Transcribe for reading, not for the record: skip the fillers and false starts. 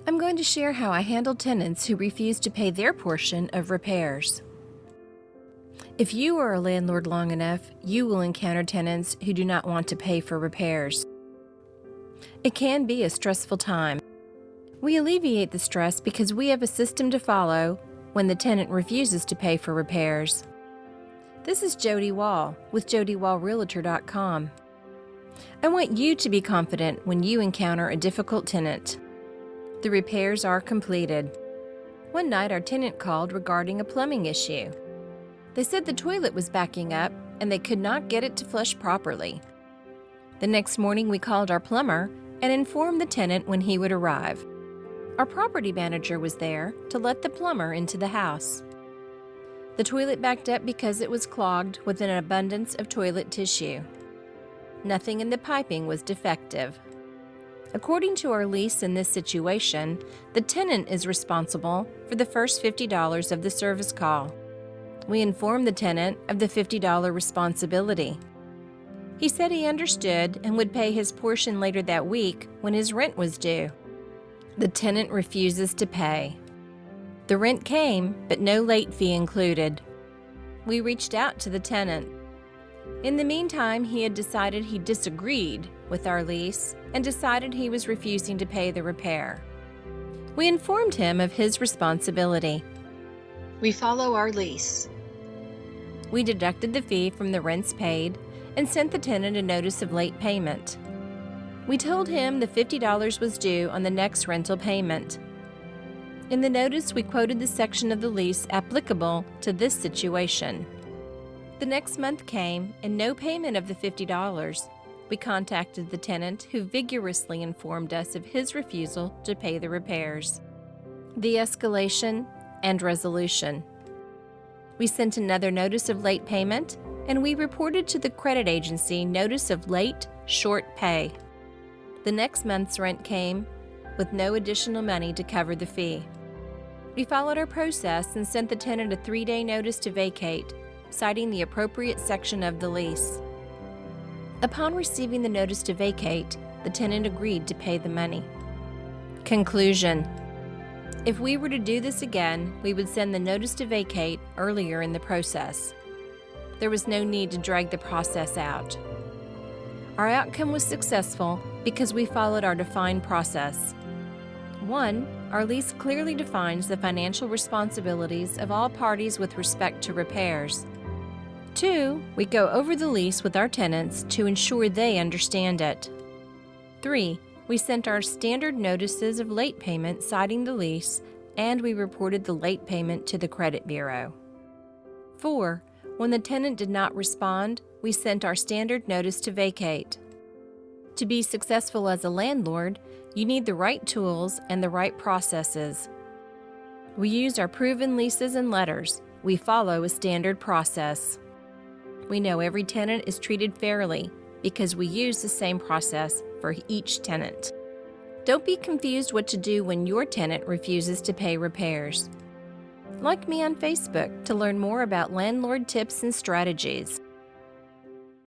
I'm going to share how I handle tenants who refuse to pay their portion of repairs. If you are a landlord long enough, you will encounter tenants who do not want to pay for repairs. It can be a stressful time. We alleviate the stress because we have a system to follow when the tenant refuses to pay for repairs. This is Jody Wall with jodywallrealtor.com. I want you to be confident when you encounter a difficult tenant. The repairs are completed. One night our tenant called regarding a plumbing issue. They said the toilet was backing up and they could not get it to flush properly. The next morning we called our plumber and informed the tenant when he would arrive. Our property manager was there to let the plumber into the house. The toilet backed up because it was clogged with an abundance of toilet tissue. Nothing in the piping was defective. According to our lease in this situation, the tenant is responsible for the first $50 of the service call. We informed the tenant of the $50 responsibility. He said he understood and would pay his portion later that week when his rent was due. The tenant refuses to pay. The rent came, but no late fee included. We reached out to the tenant. In the meantime, he had decided he disagreed with our lease and decided he was refusing to pay the repair. We informed him of his responsibility. We follow our lease. We deducted the fee from the rents paid and sent the tenant a notice of late payment. We told him the $50 was due on the next rental payment. In the notice, we quoted the section of the lease applicable to this situation. The next month came, and no payment of the $50. We contacted the tenant, who vigorously informed us of his refusal to pay the repairs. The escalation and resolution. We sent another notice of late payment, and we reported to the credit agency notice of late, short pay. The next month's rent came with no additional money to cover the fee. We followed our process and sent the tenant a 3-day notice to vacate, citing the appropriate section of the lease. Upon receiving the notice to vacate, the tenant agreed to pay the money. Conclusion: if we were to do this again, we would send the notice to vacate earlier in the process. There was no need to drag the process out. Our outcome was successful because we followed our defined process. 1. Our lease clearly defines the financial responsibilities of all parties with respect to repairs. 2. We go over the lease with our tenants to ensure they understand it. 3. We sent our standard notices of late payment citing the lease, and we reported the late payment to the credit bureau. 4. When the tenant did not respond, we sent our standard notice to vacate. To be successful as a landlord, you need the right tools and the right processes. We use our proven leases and letters. We follow a standard process. We know every tenant is treated fairly because we use the same process for each tenant. Don't be confused what to do when your tenant refuses to pay repairs. Like me on Facebook to learn more about landlord tips and strategies.